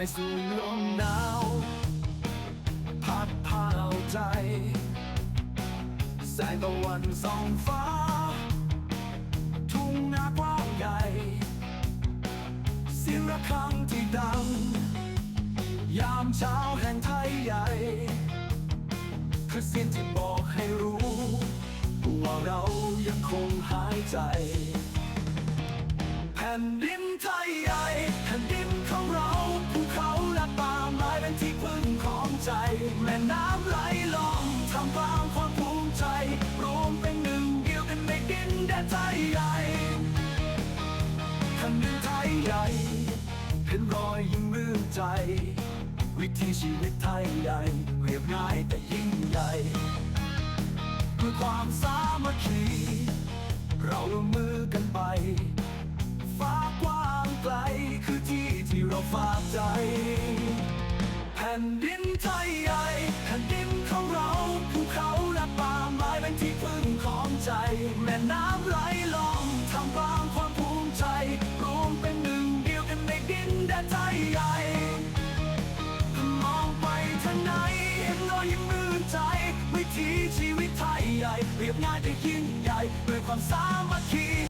อยสูงลมหนาวพัดพาเอาใจแสงตะวันส่องฟ้าทุ่งนากว้างใหญ่เสียงระฆังที่ดังยามเช้าแห่งไทยใหญ่คือเสียงที่บอกให้รู้ว่าเรายังคงหายใจแผ่นดินไทยใหญ่แผ่นดินของเราภูเขาและป่าไม้เป็นที่พึ่งของใจแม่น้ำไหลลงทำกลางความภูมิใจรวมเป็นหนึ่งเดียวกันในดินแดนไทยใหญ่แผ่นดินไทยใหญ่เห็นรอยยิ้มรื่นใจวิถีชีวิตไทยใหญ่เรียบง่ายแต่ยิ่งใหญ่ด้วยความสามัคคีเราร่วมมือกันไปฟ้ากว้างไกลคือที่ที่เราฝากใจแผ่นดินไทยใหญ่แผ่นดินของเราภูเขาและป่าไม้เป็นที่พึ่งของใจแม่น้ำไหลลงทำกลางความภูมิใจรวมเป็นหนึ่งเดียวกันในดินแดนไทยใหญ่มองไปทางไหนเห็นรอยยิ้มรื่นใจวิถีชีวิตไทยใหญ่เรียบง่ายแต่ยิ่งใหญ่ด้วยความสา